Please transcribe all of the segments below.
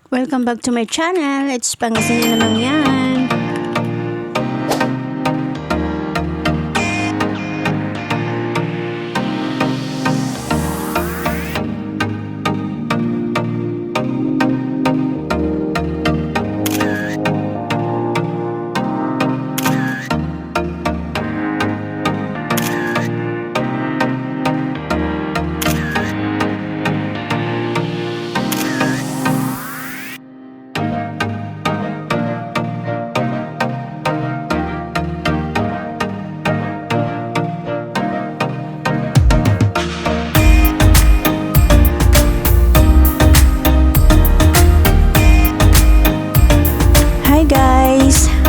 Welcome back to my channel. It's Pangasinan naman yan.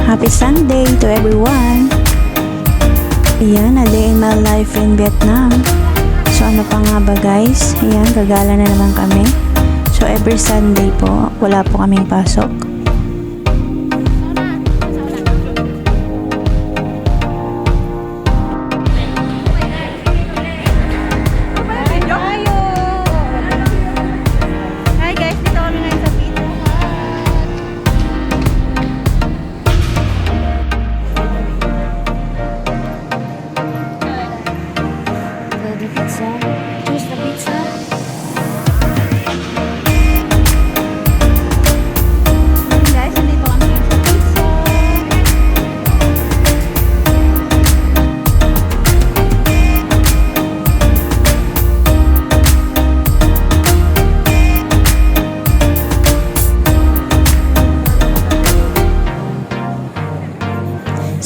Happy Sunday to everyone! Ayan, a day in my life in Vietnam. So ano pa nga ba guys? Ayan, gagala na naman kami. So every Sunday po, wala po kaming pasok.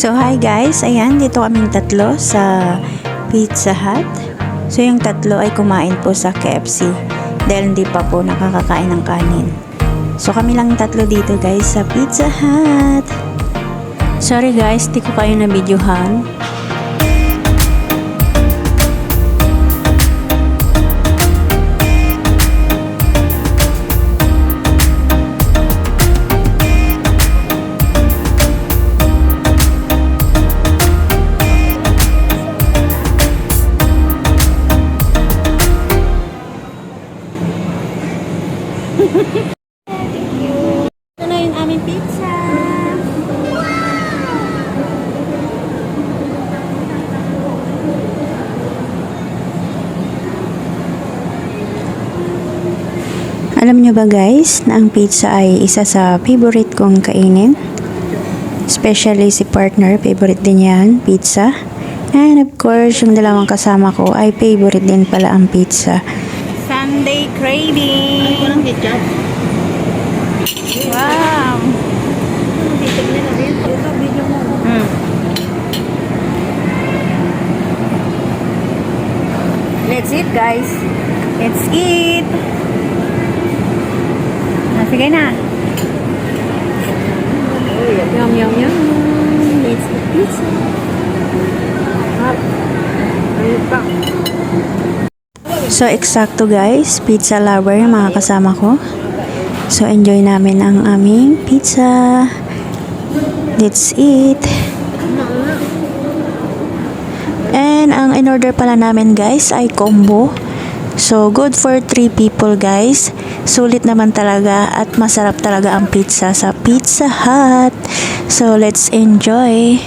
So hi guys, ayan dito kaming tatlo sa Pizza Hut. So yung tatlo ay kumain po sa KFC dahil hindi pa po nakakakain ng kanin. So kami lang tatlo dito guys sa Pizza Hut. Sorry guys, di ko kayo na videohan. Ito na yung aming pizza. Alam nyo ba guys, na ang pizza ay isa sa favorite kong kainin. Especially si partner, favorite din yan, pizza. And of course, yung dalawang kasama ko ay favorite din pala ang pizza. Sunday craving! Walang ketchup. Wow! Let's eat guys! Let's eat! Sige na! Yum yum yum! Let's eat pizza! So eksakto guys, pizza lover yung mga kasama ko. So enjoy namin ang aming pizza. Let's eat. And ang in-order pala namin guys ay combo. So good for 3 people guys. Sulit naman talaga at masarap talaga ang pizza sa Pizza Hut. So let's enjoy.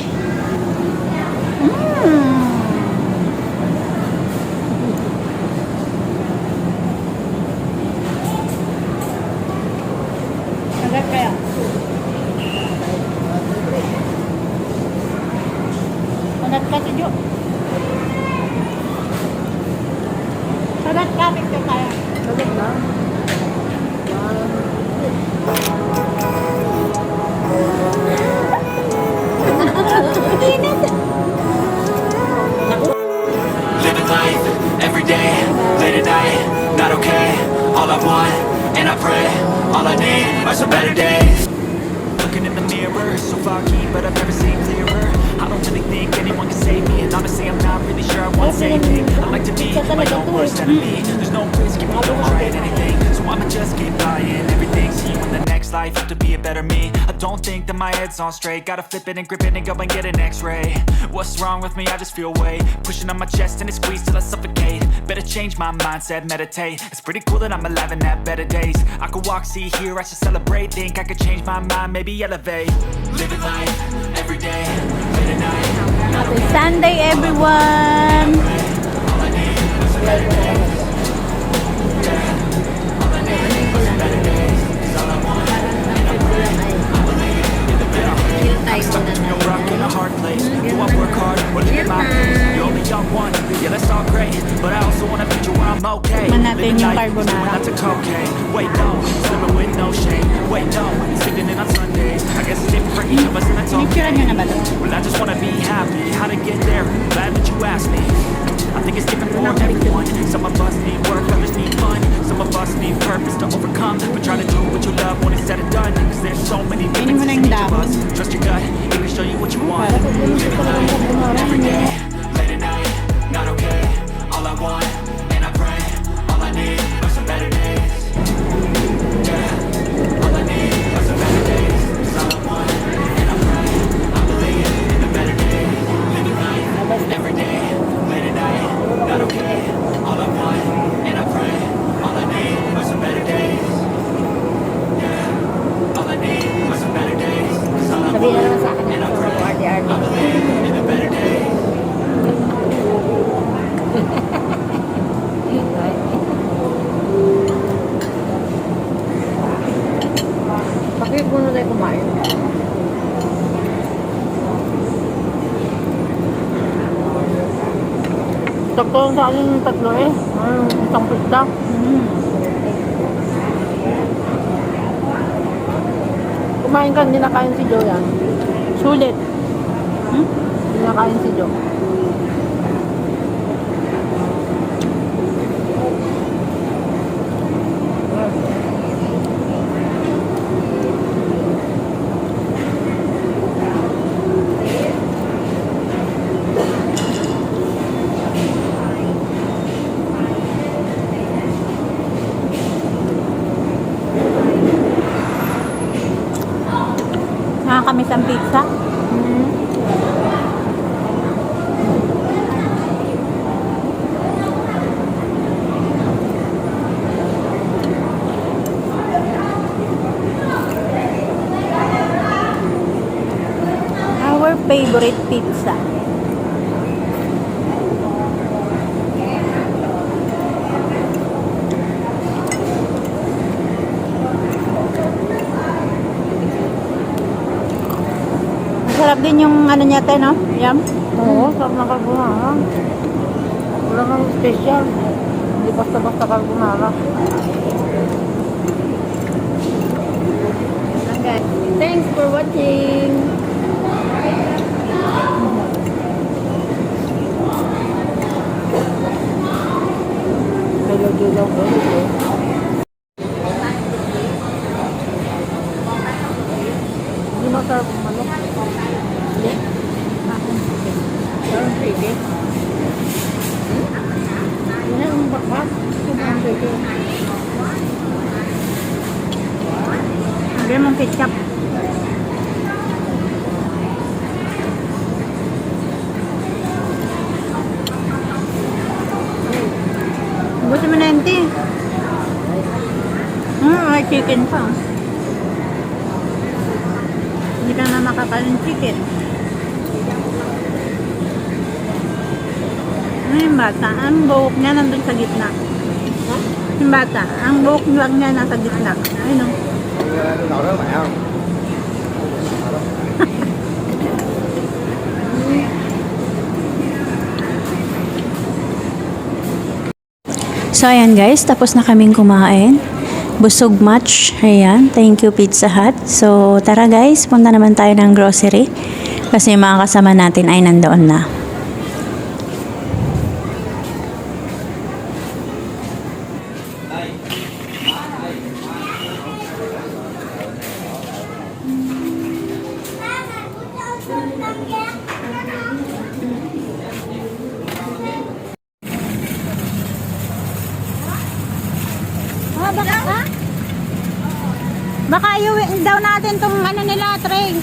Kaya Sadat ka tiyo. Sadat ka tiyo kaya. Sadat ba? Living life every day, late at night, not okay. All I want, and I pray, all I need are some better days. Looking in the mirror, so foggy, but I've never seen clearer. I don't really think anyone can save me, and honestly I'm not really sure I want saving. I like to be my own worst enemy. There's no risk if you don't try anything, so I'ma just keep buying everything. See you in the next life to be a better me. I don't think that my head's on straight. Gotta flip it and grip it and go and get an x-ray. What's wrong with me? I just feel weight pushing on my chest and it squeezes till I suffocate. Better change my mindset, meditate. It's pretty cool that I'm alive and have better days. I could walk, see, hear, I should celebrate. Think I could change my mind, maybe elevate. Living life, every day, late at night. Happy Sunday, everyone! Stuck between a rock and a hard place. Do I work hard or live in my place? You're only young one, yeah, that's all great. But I also wanna make sure I'm okay. Tikman natin Living yung life, carbonara. doing lots of cocaine. Wait, no, slipping with no shame. Wait, no, sleeping in on Sundays. I guess it's different for each of us and that's Picture nyo okay. na ba ito? Well, I just wanna be happy. How to get there? Glad that you asked me. I think it's different for everyone. Some of us need work, others need fun. Some of us need purpose to overcome. But try to do what you love when it's said and done. Cause there's so many Kainin mo differences na in yung each of dahon. us. Trust your gut, it can show you what you want. Living life, every day, late at night, not okay. All I want, and I pray, all I need are some better days. Yeah, all I need are some better days. It's all I want, and I pray, I believe in the better days. Living life, every day, late at night, not okay. All I want, and I pray, all I need are some better days. Yeah, all I need are some better days. It's all I want, and I pray, I believe in the better days. Bakit muna tayo kumain? Sakto lang sa akin yung tatlo eh. Isang pizza. Kumain ka, hindi nakain si Joe yan. Sulit. Hindi nakain si Joe. Nakakamiss ang pizza. Our favorite pizza. Masarap din yung ano niya tayo, no? Yum. Oo, sarap na carbonara. Wala kang special. Hindi basta-basta carbonara. Okay. Thanks for watching. Hello, Julo. Hindi masarap ang manok. Hindi. Sarap sige. Yun na yung bakbak. Sobrang sige. Lagyan mong ketchup. Buti mo na yun, Ti. May chicken pa. Hindi ka na makakain ng chicken. Yung bata, ang buhok niya nandun sa gitna. Yung bata, ang buhok lang niya nasa gitna. Ayun o. Nấu rất khỏe không? So, ayan guys, tapos na kaming kumain. Busog much. Ayan, thank you Pizza Hut. So, tara guys, punta naman tayo ng grocery. Kasi yung mga kasama natin ay nandoon na. Baka iuwi daw natin tong ano nila, tray.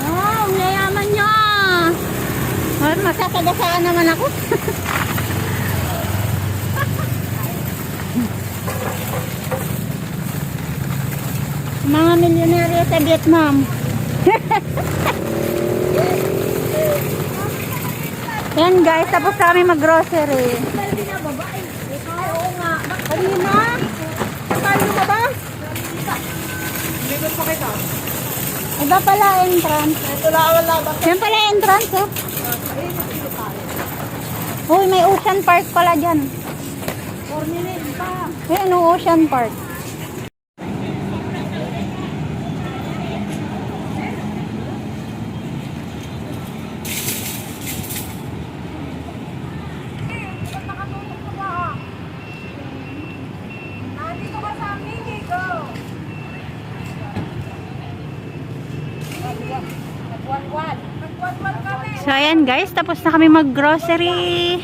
Oh, ang yayaman niya. Ay, masasagasaan naman ako. Mga milyonaryo sa Vietnam. Yan guys, tapos kami mag-grocery. Kanina? Paano ka ba? Iba pala entrance. Yan pala entrance oh. Uy, may Ocean Park pala dyan. 4 minutes pa. Ayan ang Ocean Park. So ayan guys, tapos na kami mag-grocery.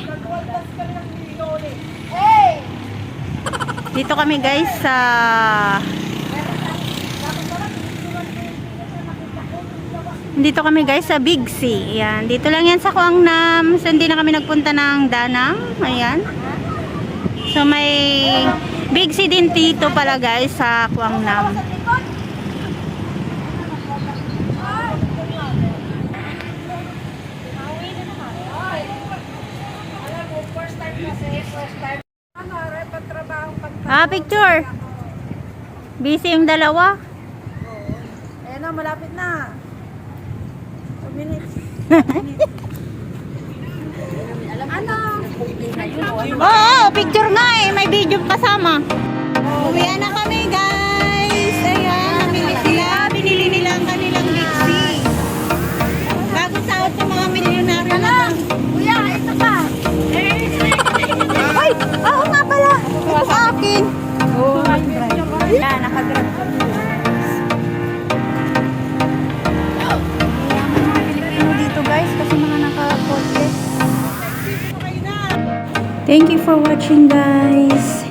Dito kami guys sa Big C. Ayan, dito lang yan sa Quang Nam. So hindi na kami nagpunta ng Danang. Ayan. So may Big C din dito pala guys sa Quang Nam. Picture. Busy yung dalawa. Ayan na, malapit na. 2 minutes. Ano? Oo, picture nga eh. May video kasama. Uwian na kami guys. Ayan, namili sila. Binili nila ang kanilang Bixi. Bago sahod yung mga milyonaryo na to. Kuya, ito pa. Ay! Oo nga pala. Ito sa akin. Yan, nakagrab kami. Pilipino dito guys kasi mga naka-poste. Thank you for watching guys.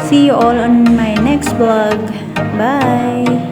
See you all on my next vlog. Bye!